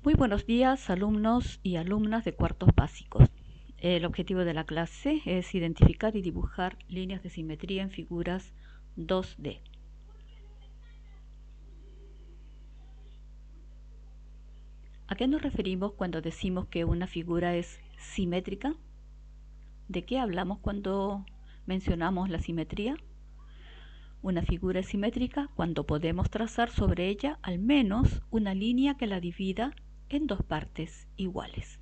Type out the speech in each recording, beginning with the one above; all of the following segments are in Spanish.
Muy buenos días, alumnos y alumnas de cuartos básicos. El objetivo de la clase es identificar y dibujar líneas de simetría en figuras 2D. ¿A qué nos referimos cuando decimos que una figura es simétrica? ¿De qué hablamos cuando mencionamos la simetría? Una figura es simétrica cuando podemos trazar sobre ella al menos una línea que la divida en dos partes iguales.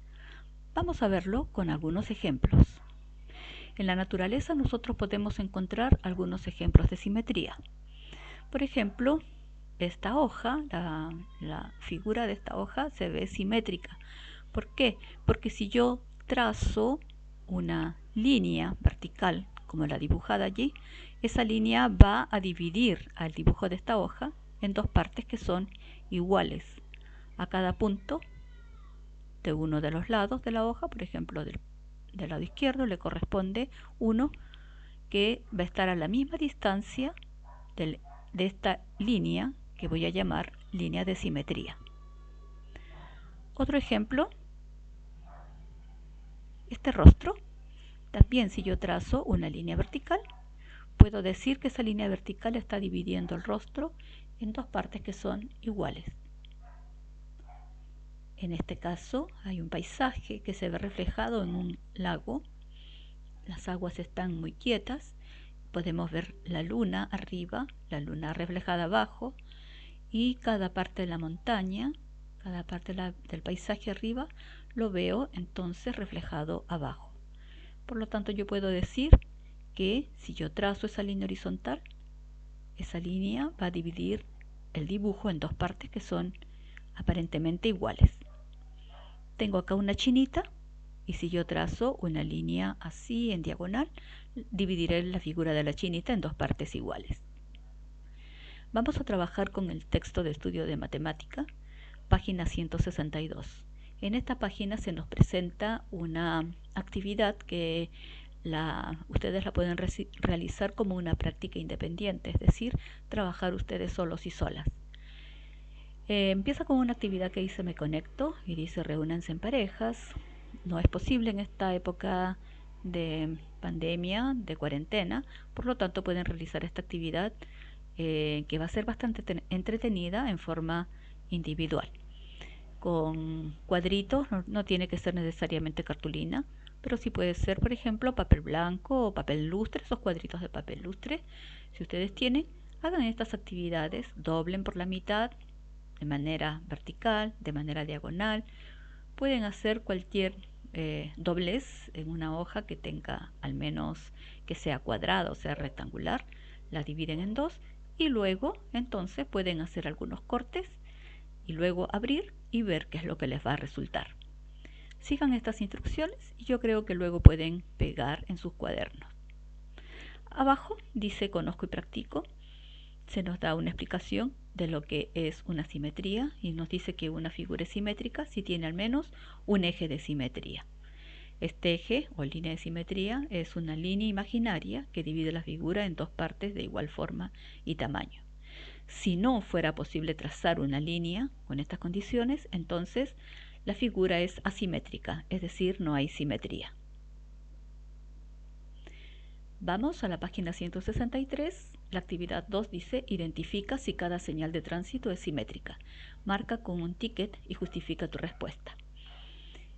Vamos a verlo con algunos ejemplos. En la naturaleza nosotros podemos encontrar algunos ejemplos de simetría. Por ejemplo, esta hoja, la figura de esta hoja se ve simétrica. ¿Por qué? Porque si yo trazo una línea vertical, como la dibujada allí, esa línea va a dividir al dibujo de esta hoja en dos partes que son iguales. A cada punto de uno de los lados de la hoja, por ejemplo, del lado izquierdo, le corresponde uno que va a estar a la misma distancia de esta línea que voy a llamar línea de simetría. Otro ejemplo, este rostro, también si yo trazo una línea vertical, puedo decir que esa línea vertical está dividiendo el rostro en dos partes que son iguales. En este caso hay un paisaje que se ve reflejado en un lago. Las aguas están muy quietas. Podemos ver la luna arriba, la luna reflejada abajo, y cada parte de la montaña, cada parte del paisaje arriba, lo veo entonces reflejado abajo. Por lo tanto, yo puedo decir que si yo trazo esa línea horizontal, esa línea va a dividir el dibujo en dos partes que son aparentemente iguales. Tengo acá una chinita, y si yo trazo una línea así en diagonal, dividiré la figura de la chinita en dos partes iguales. Vamos a trabajar con el texto de estudio de matemática, página 162. En esta página se nos presenta una actividad que ustedes la pueden realizar como una práctica independiente, es decir, trabajar ustedes solos y solas. Empieza con una actividad que dice me conecto y dice reúnanse en parejas. No es posible en esta época de pandemia, de cuarentena, por lo tanto pueden realizar esta actividad que va a ser bastante entretenida en forma individual. Con cuadritos, no tiene que ser necesariamente cartulina, pero sí puede ser, por ejemplo, papel blanco o papel lustre, esos cuadritos de papel lustre. Si ustedes tienen, hagan estas actividades, doblen por la mitad, de manera vertical, de manera diagonal. Pueden hacer cualquier doblez en una hoja que tenga al menos que sea cuadrada o sea rectangular, la dividen en dos y luego entonces pueden hacer algunos cortes y luego abrir y ver qué es lo que les va a resultar. Sigan estas instrucciones y yo creo que luego pueden pegar en sus cuadernos. Abajo dice conozco y practico. Se nos da una explicación de lo que es una simetría y nos dice que una figura es simétrica si tiene al menos un eje de simetría. Este eje o línea de simetría es una línea imaginaria que divide la figura en dos partes de igual forma y tamaño. Si no fuera posible trazar una línea con estas condiciones, entonces la figura es asimétrica, es decir, no hay simetría. Vamos a la página 163. La actividad 2 dice, identifica si cada señal de tránsito es simétrica. Marca con un ticket y justifica tu respuesta.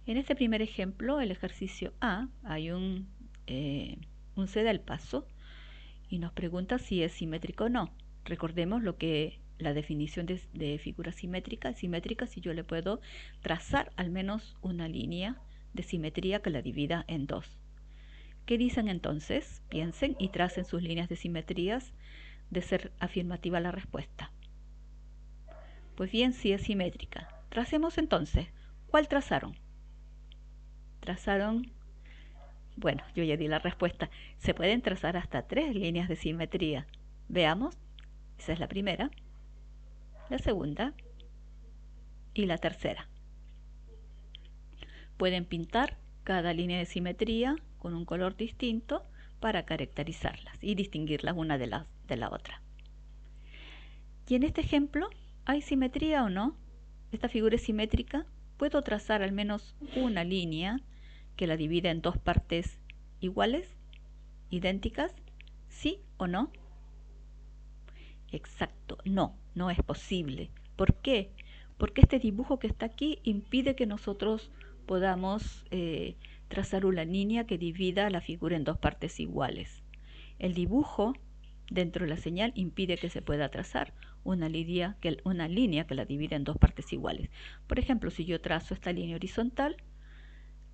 En este primer ejemplo, el ejercicio A, hay un C del paso y nos pregunta si es simétrico o no. Recordemos lo que la definición de figura simétrica es simétrica si yo le puedo trazar al menos una línea de simetría que la divida en dos. ¿Qué dicen entonces? Piensen y tracen sus líneas de simetrías de ser afirmativa la respuesta. Pues bien, sí es simétrica. Tracemos entonces. ¿Cuál trazaron? Trazaron, bueno, yo ya di la respuesta. Se pueden trazar hasta 3 líneas de simetría. Veamos. Esa es la primera, la segunda y la tercera. Pueden pintar cada línea de simetría con un color distinto para caracterizarlas y distinguirlas una de la otra. Y en este ejemplo, ¿hay simetría o no? esta figura es simétrica, ¿puedo trazar al menos una línea que la divida en dos partes iguales, idénticas? ¿Sí o no? Exacto, no, no es posible. ¿Por qué? Porque este dibujo que está aquí impide que nosotros podamos trazar una línea que divida la figura en dos partes iguales. El dibujo dentro de la señal impide que se pueda trazar una línea que la divida en dos partes iguales. Por ejemplo, si yo trazo esta línea horizontal,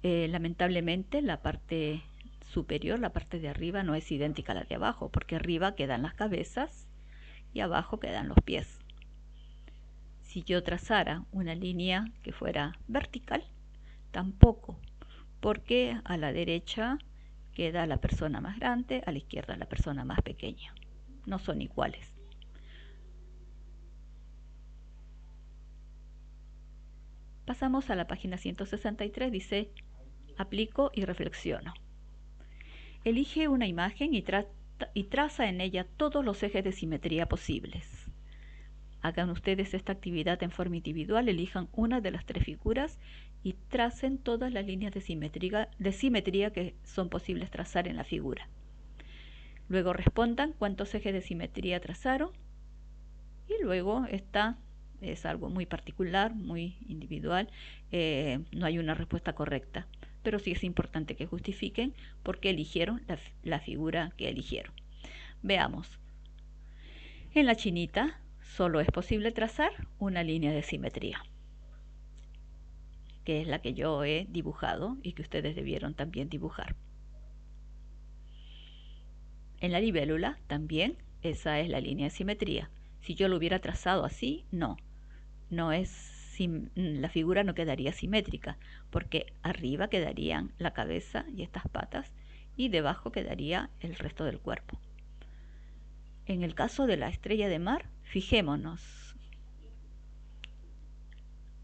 lamentablemente la parte superior, la parte de arriba, no es idéntica a la de abajo, porque arriba quedan las cabezas y abajo quedan los pies. Si yo trazara una línea que fuera vertical, tampoco, porque a la derecha queda la persona más grande, a la izquierda la persona más pequeña. No son iguales. Pasamos a la página 163, dice, aplico y reflexiono. Elige una imagen y traza en ella todos los ejes de simetría posibles. Hagan ustedes esta actividad en forma individual, elijan una de las tres figuras y tracen todas las líneas de simetría que son posibles trazar en la figura. Luego respondan cuántos ejes de simetría trazaron y luego esta es algo muy particular, muy individual, no hay una respuesta correcta, pero sí es importante que justifiquen por qué eligieron la figura que eligieron. Veamos. En la chinita solo es posible trazar una línea de simetría, que es la que yo he dibujado y que ustedes debieron también dibujar. En la libélula también esa es la línea de simetría. Si yo lo hubiera trazado así, no es la figura no quedaría simétrica, porque arriba quedarían la cabeza y estas patas y debajo quedaría el resto del cuerpo. En el caso de la estrella de mar, fijémonos.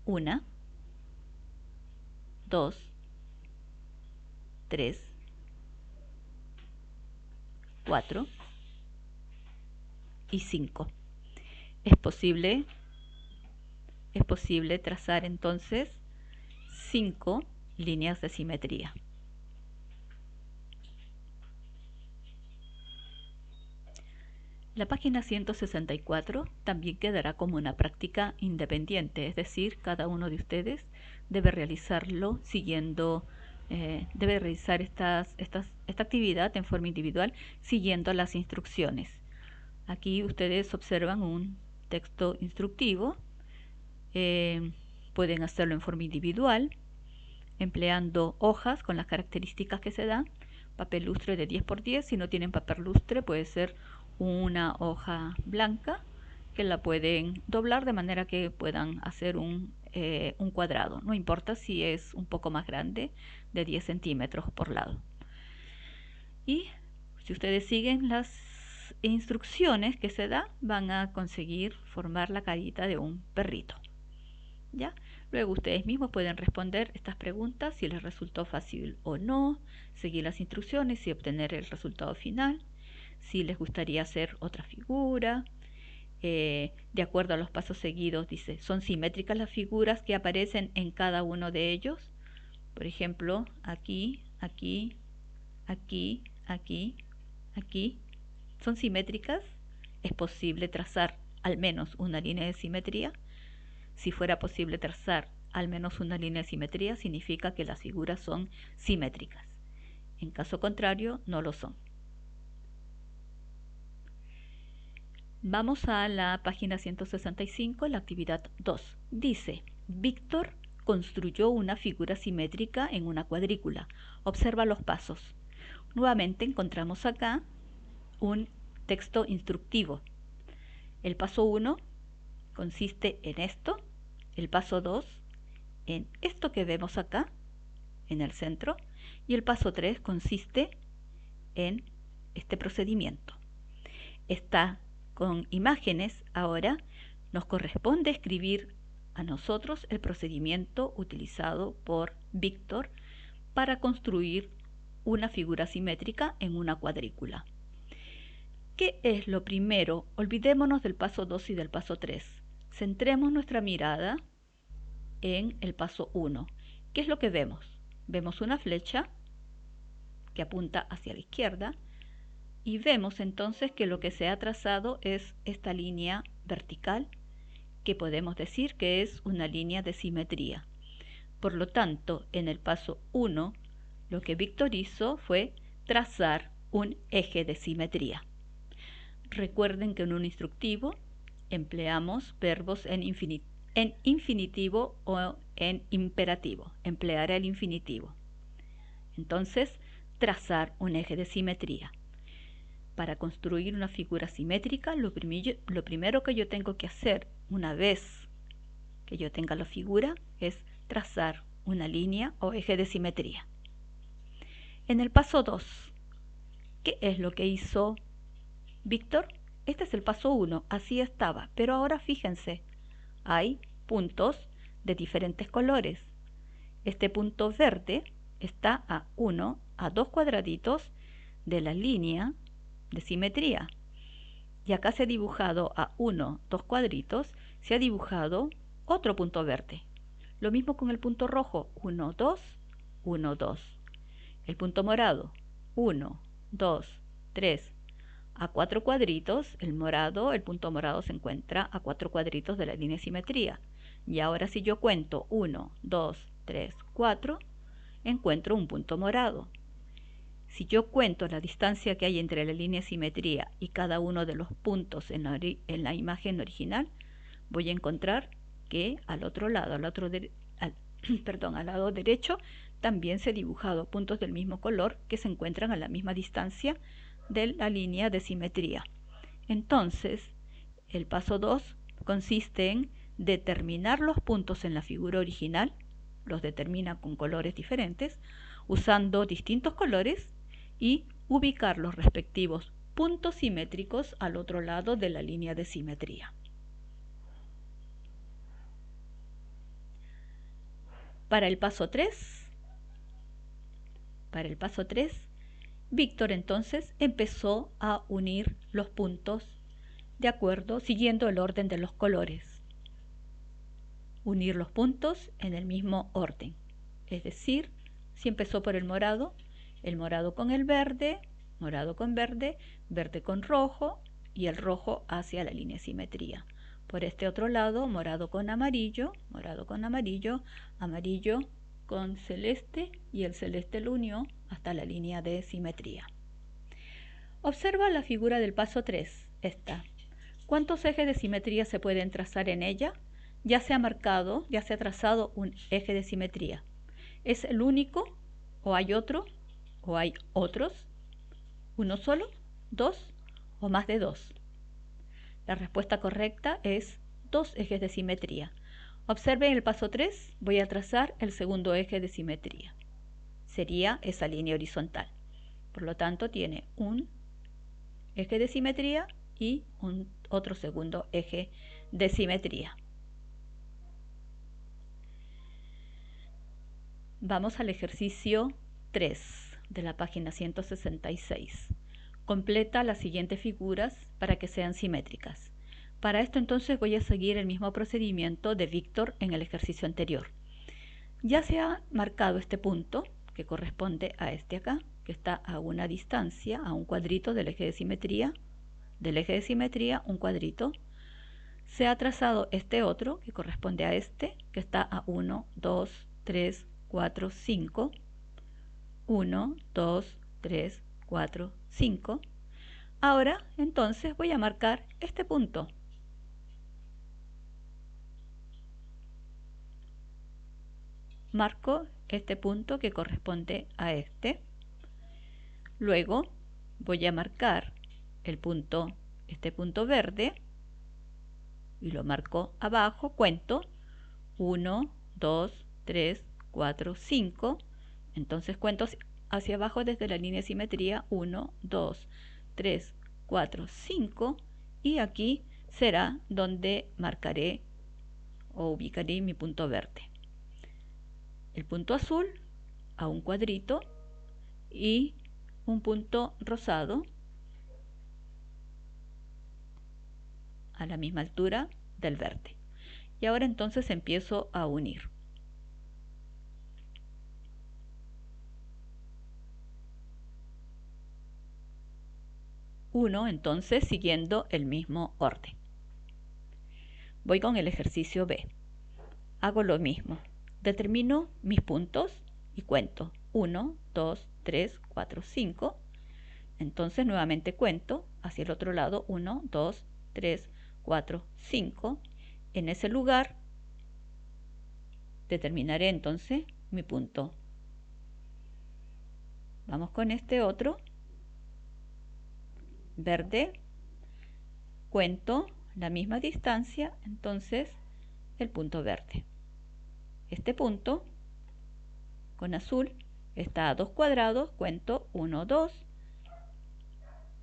1, 2, 3, 4 y 5. Es posible trazar entonces 5 líneas de simetría. La página 164 también quedará como una práctica independiente, es decir, cada uno de ustedes debe realizarlo debe realizar esta actividad en forma individual siguiendo las instrucciones. Aquí ustedes observan un texto instructivo, pueden hacerlo en forma individual, empleando hojas con las características que se dan, papel lustre de 10 por 10, si no tienen papel lustre puede ser una hoja blanca que la pueden doblar de manera que puedan hacer un cuadrado, no importa si es un poco más grande, de 10 centímetros por lado. Y si ustedes siguen las instrucciones que se da, van a conseguir formar la carita de un perrito. ¿Ya? Luego ustedes mismos pueden responder estas preguntas si les resultó fácil o no, seguir las instrucciones y obtener el resultado final, si les gustaría hacer otra figura. De acuerdo a los pasos seguidos, dice, ¿son simétricas las figuras que aparecen en cada uno de ellos? Por ejemplo, aquí, aquí, aquí, aquí, aquí. ¿Son simétricas? ¿Es posible trazar al menos una línea de simetría? Si fuera posible trazar al menos una línea de simetría, significa que las figuras son simétricas. En caso contrario, no lo son. Vamos a la página 165, la actividad 2. Dice, Víctor construyó una figura simétrica en una cuadrícula. Observa los pasos. Nuevamente encontramos acá un texto instructivo. El paso 1 consiste en esto, el paso 2 en esto que vemos acá, en el centro, y el paso 3 consiste en este procedimiento. Está con imágenes ahora, nos corresponde escribir a nosotros el procedimiento utilizado por Víctor para construir una figura simétrica en una cuadrícula. ¿Qué es lo primero? Olvidémonos del paso 2 y del paso 3. Centremos nuestra mirada en el paso 1. ¿Qué es lo que vemos? Vemos una flecha que apunta hacia la izquierda y vemos entonces que lo que se ha trazado es esta línea vertical, que podemos decir que es una línea de simetría. Por lo tanto, en el paso 1, lo que Víctor hizo fue trazar un eje de simetría. Recuerden que en un instructivo empleamos verbos en infinitivo o en imperativo. Emplearé el infinitivo. Entonces, trazar un eje de simetría. Para construir una figura simétrica, lo primero que yo tengo que hacer una vez que yo tenga la figura es trazar una línea o eje de simetría. En el paso 2, ¿qué es lo que hizo Víctor? Este es el paso 1, así estaba, pero ahora fíjense, hay puntos de diferentes colores. Este punto verde está a 2 cuadraditos de la línea de simetría. Y acá se ha dibujado a 2 cuadritos, se ha dibujado otro punto verde. Lo mismo con el punto rojo, 1, 2, 1, 2. El punto morado, 1, 2, 3, a 4 cuadritos, el punto morado se encuentra a 4 cuadritos de la línea de simetría. Y ahora si yo cuento 1, 2, 3, 4, encuentro un punto morado. Si yo cuento la distancia que hay entre la línea de simetría y cada uno de los puntos en la imagen original, voy a encontrar que al otro lado, al lado derecho, también se han dibujado puntos del mismo color que se encuentran a la misma distancia de la línea de simetría. Entonces, el paso 2 consiste en determinar los puntos en la figura original, los determina con colores diferentes, usando distintos colores y ubicar los respectivos puntos simétricos al otro lado de la línea de simetría. Para el paso 3, Víctor entonces empezó a unir los puntos de acuerdo, siguiendo el orden de los colores. Unir los puntos en el mismo orden. Es decir, si empezó por el morado con el verde, morado con verde, verde con rojo y el rojo hacia la línea de simetría. Por este otro lado, morado con amarillo, amarillo con celeste y el celeste lo unió hasta la línea de simetría. Observa la figura del paso 3, esta. ¿Cuántos ejes de simetría se pueden trazar en ella? Ya se ha trazado un eje de simetría. ¿Es el único o hay otro o hay otros? ¿Uno solo? ¿Dos o más de dos? La respuesta correcta es 2 ejes de simetría. Observen el paso 3, voy a trazar el segundo eje de simetría. Sería esa línea horizontal. Por lo tanto, tiene un eje de simetría y otro segundo eje de simetría. Vamos al ejercicio 3 de la página 166. Completa las siguientes figuras para que sean simétricas. Para esto entonces voy a seguir el mismo procedimiento de Víctor en el ejercicio anterior. Ya se ha marcado este punto que corresponde a este acá, que está a una distancia, a un cuadrito del eje de simetría, un cuadrito. Se ha trazado este otro que corresponde a este, que está a 1, 2, 3, 4, 5. 1, 2, 3, 4, 5. Ahora, entonces, voy a marcar este punto. Marco este punto que corresponde a este. Luego, voy a marcar este punto verde, y lo marco abajo, cuento 1, 2, 3, 4, 5. Entonces cuento hacia abajo desde la línea de simetría 1, 2, 3, 4, 5 y aquí será donde marcaré o ubicaré mi punto verde. El punto azul a un cuadrito y un punto rosado a la misma altura del verde. Y ahora entonces empiezo a unir. 1, entonces siguiendo el mismo orden. Voy con el ejercicio B. Hago lo mismo. Determino mis puntos y cuento 1, 2, 3, 4, 5. Entonces nuevamente cuento hacia el otro lado 1, 2, 3, 4, 5. En ese lugar determinaré entonces mi punto. Vamos con este otro. Verde. Cuento la misma distancia, entonces el punto verde. Este punto con azul está a 2 cuadrados, cuento 1, 2.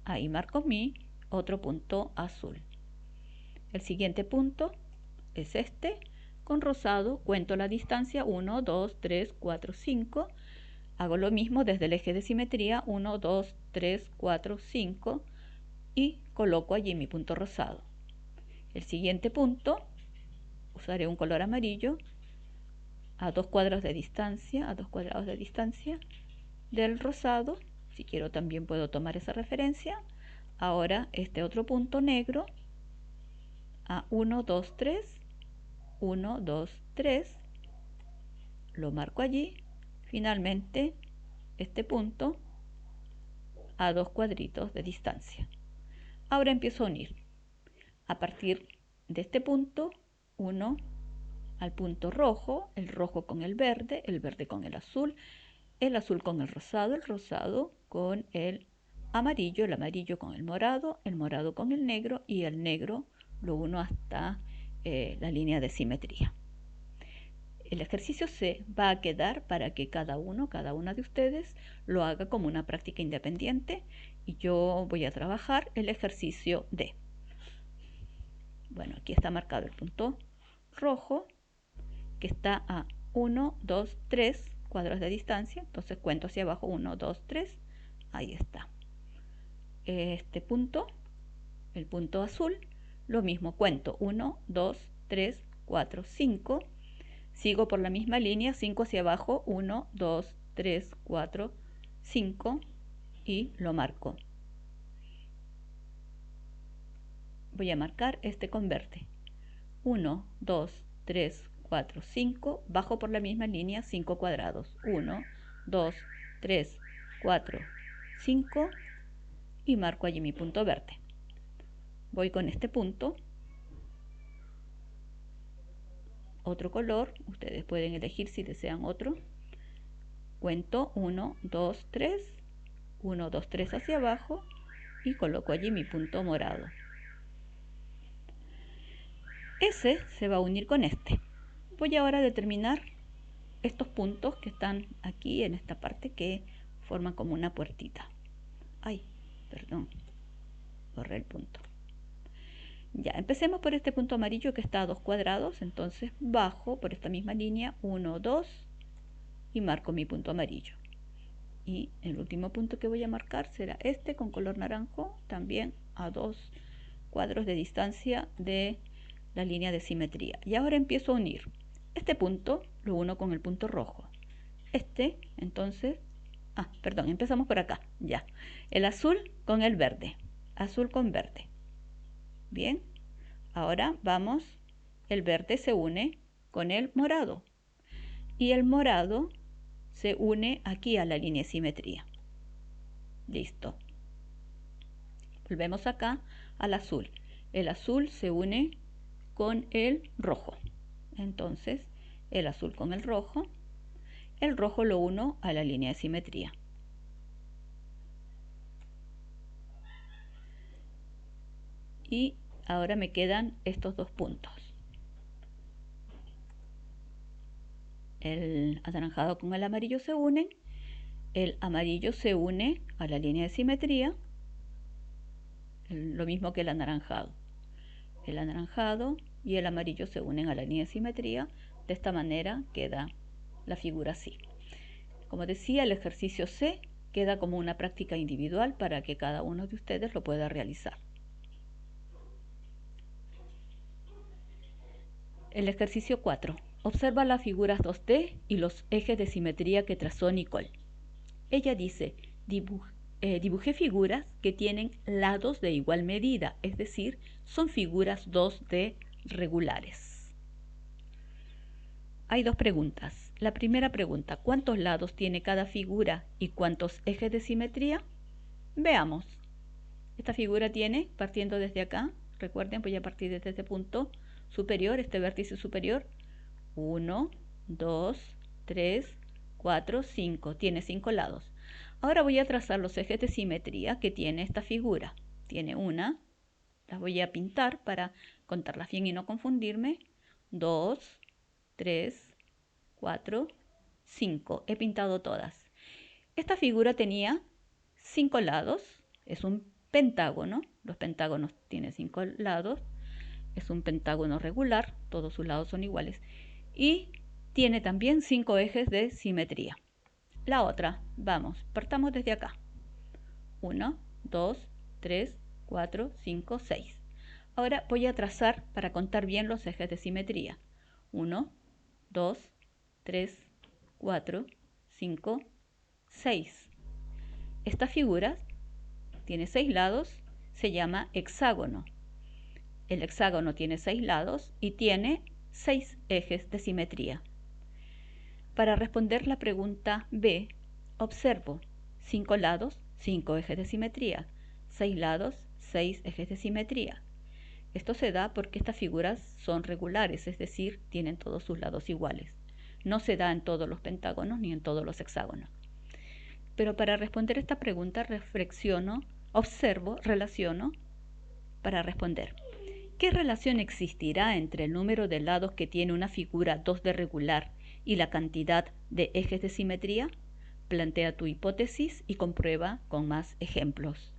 Ahí marco mi otro punto azul. El siguiente punto es este. Con rosado cuento la distancia 1, 2, 3, 4, 5. Hago lo mismo desde el eje de simetría 1, 2, 3, 4, 5 y coloco allí mi punto rosado. El siguiente punto usaré un color amarillo a 2 cuadrados de distancia, del rosado. Si quiero también puedo tomar esa referencia. Ahora este otro punto negro a 1, 2, 3, 1, 2, 3, lo marco allí. Finalmente este punto a 2 cuadritos de distancia. Ahora empiezo a unir. A partir de este punto, uno al punto rojo, el rojo con el verde con el azul con el rosado con el amarillo con el morado con el negro y el negro lo uno hasta la línea de simetría. El ejercicio C va a quedar para que cada una de ustedes lo haga como una práctica independiente y yo voy a trabajar el ejercicio D. Bueno, aquí está marcado el punto rojo que está a 1, 2, 3 cuadros de distancia, entonces cuento hacia abajo 1, 2, 3, ahí está. Este punto, el punto azul, lo mismo, cuento 1, 2, 3, 4, 5, sigo por la misma línea, 5 hacia abajo, 1, 2, 3, 4, 5 y lo marco. Voy a marcar este con verde. 1, 2, 3, 4, 5, bajo por la misma línea 5 cuadrados. 1, 2, 3, 4, 5 y marco allí mi punto verde. Voy con este punto, otro color, ustedes pueden elegir si desean otro. Cuento 1, 2, 3, 1, 2, 3 hacia abajo y coloco allí mi punto morado. Ese se va a unir con este. Voy ahora a determinar estos puntos que están aquí en esta parte que forman como una puertita. Ay, perdón, borré el punto. Ya, empecemos por este punto amarillo que está a 2 cuadrados, entonces bajo por esta misma línea 1, 2 y marco mi punto amarillo. Y el último punto que voy a marcar será este con color naranjo, también a 2 cuadros de distancia de la línea de simetría. Y ahora empiezo a unir. Este punto lo uno con el punto rojo. Entonces, perdón, empezamos por acá, ya. El azul con el verde, azul con verde. Bien, ahora vamos, el verde se une con el morado y el morado se une aquí a la línea de simetría. Listo. Volvemos acá al azul. El azul se une con el rojo. Entonces, el azul con el rojo lo uno a la línea de simetría. Y ahora me quedan estos dos puntos. El anaranjado con el amarillo se unen. El amarillo se une a la línea de simetría. Lo mismo que el anaranjado. El anaranjado y el amarillo se unen a la línea de simetría. De esta manera queda la figura así. Como decía, el ejercicio C queda como una práctica individual para que cada uno de ustedes lo pueda realizar. El ejercicio 4. Observa las figuras 2D y los ejes de simetría que trazó Nicole. Ella dice, dibujé figuras que tienen lados de igual medida, es decir, son figuras 2D regulares. Hay dos preguntas. La primera pregunta, ¿cuántos lados tiene cada figura y cuántos ejes de simetría? Veamos. Esta figura tiene, partiendo desde acá, recuerden, voy a partir desde este punto superior, este vértice superior, 1, 2, 3, 4, 5. Tiene 5 lados. Ahora voy a trazar los ejes de simetría que tiene esta figura. Tiene una, las voy a pintar para contarlas bien y no confundirme. 2, 3, 4, 5. He pintado todas. Esta figura tenía 5 lados. Es un pentágono. Los pentágonos tienen 5 lados. Es un pentágono regular. Todos sus lados son iguales. Y tiene también 5 ejes de simetría. La otra, vamos, partamos desde acá. 1, 2, 3, 4, 5, 6. Ahora voy a trazar para contar bien los ejes de simetría. 1, 2, 3, 4, 5, 6. Esta figura tiene 6 lados, se llama hexágono. El hexágono tiene 6 lados y tiene 6 ejes de simetría. Para responder la pregunta B, observo 5 lados, 5 ejes de simetría, 6 lados, 6 ejes de simetría. Esto se da porque estas figuras son regulares, es decir, tienen todos sus lados iguales. No se da en todos los pentágonos ni en todos los hexágonos. Pero para responder esta pregunta reflexiono, observo, relaciono para responder. ¿Qué relación existirá entre el número de lados que tiene una figura 2D regular y la cantidad de ejes de simetría? Plantea tu hipótesis y comprueba con más ejemplos.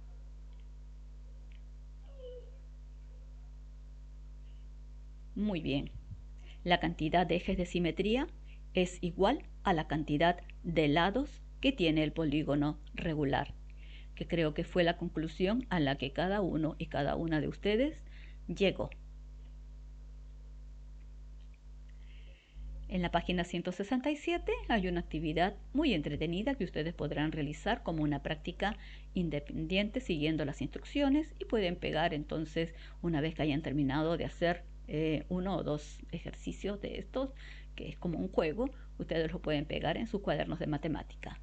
Muy bien. La cantidad de ejes de simetría es igual a la cantidad de lados que tiene el polígono regular, que creo que fue la conclusión a la que cada uno y cada una de ustedes llegó. En la página 167 hay una actividad muy entretenida que ustedes podrán realizar como una práctica independiente siguiendo las instrucciones y pueden pegar entonces una vez que hayan terminado de hacer 1 o 2 ejercicios de estos, que es como un juego, ustedes lo pueden pegar en sus cuadernos de matemática.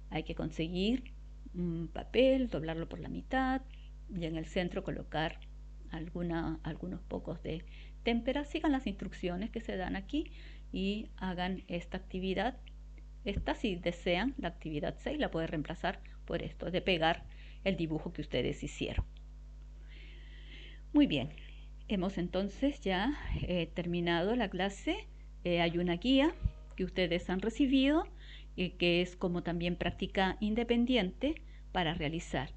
Hay que conseguir un papel, doblarlo por la mitad y en el centro colocar algunos pocos de témpera. Sigan las instrucciones que se dan aquí y hagan esta actividad. Esta, si desean, la actividad 6 la puede reemplazar por esto, de pegar el dibujo que ustedes hicieron. Muy bien, hemos entonces ya terminado la clase. Hay una guía que ustedes han recibido que es como también práctica independiente para realizar.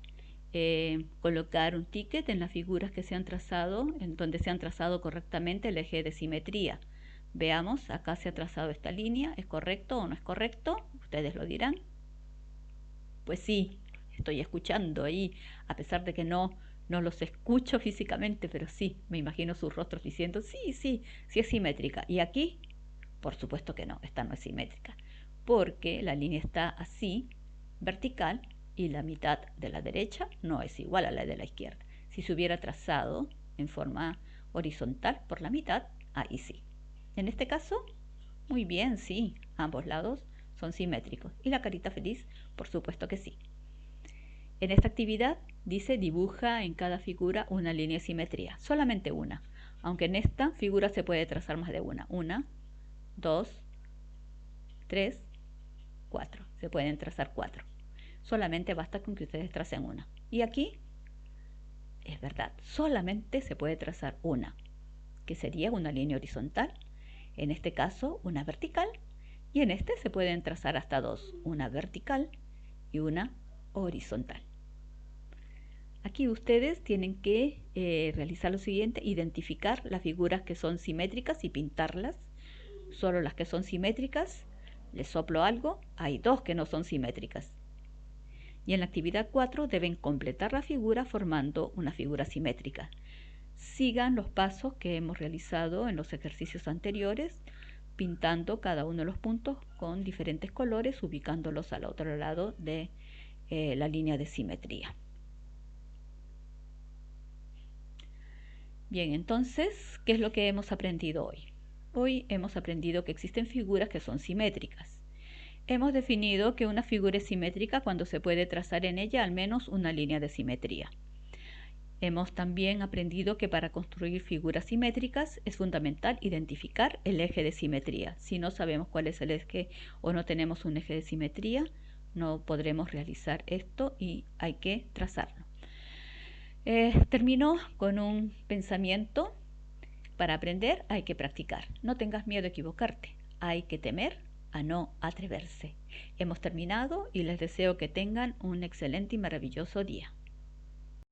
Colocar un ticket en las figuras que se han trazado, en donde se han trazado correctamente el eje de simetría. Veamos, acá se ha trazado esta línea, ¿es correcto o no es correcto? Ustedes lo dirán. Pues sí, estoy escuchando ahí, a pesar de que no los escucho físicamente, pero sí, me imagino sus rostros diciendo, sí, sí, sí es simétrica. ¿Y aquí? Por supuesto que no, esta no es simétrica, porque la línea está así, vertical, y la mitad de la derecha no es igual a la de la izquierda. Si se hubiera trazado en forma horizontal por la mitad, ahí sí. En este caso, muy bien, sí, ambos lados son simétricos. Y la carita feliz, por supuesto que sí. En esta actividad dice dibuja en cada figura una línea de simetría, solamente una, aunque en esta figura se puede trazar más de una. 1, 2, 3, 4. Se pueden trazar 4. Solamente basta con que ustedes tracen una. Y aquí, es verdad, solamente se puede trazar una, que sería una línea horizontal. En este caso, una vertical. Y en este se pueden trazar hasta 2, una vertical y una horizontal. Aquí ustedes tienen que realizar lo siguiente, identificar las figuras que son simétricas y pintarlas. Solo las que son simétricas, les soplo algo, hay 2 que no son simétricas. Y en la actividad 4 deben completar la figura formando una figura simétrica. Sigan los pasos que hemos realizado en los ejercicios anteriores, pintando cada uno de los puntos con diferentes colores, ubicándolos al otro lado de la línea de simetría. Bien, entonces, ¿qué es lo que hemos aprendido hoy? Hoy hemos aprendido que existen figuras que son simétricas. Hemos definido que una figura es simétrica cuando se puede trazar en ella al menos una línea de simetría. Hemos también aprendido que para construir figuras simétricas es fundamental identificar el eje de simetría. Si no sabemos cuál es el eje o no tenemos un eje de simetría, no podremos realizar esto y hay que trazarlo. Termino con un pensamiento: para aprender hay que practicar. No tengas miedo a equivocarte, hay que temer a no atreverse. Hemos terminado y les deseo que tengan un excelente y maravilloso día.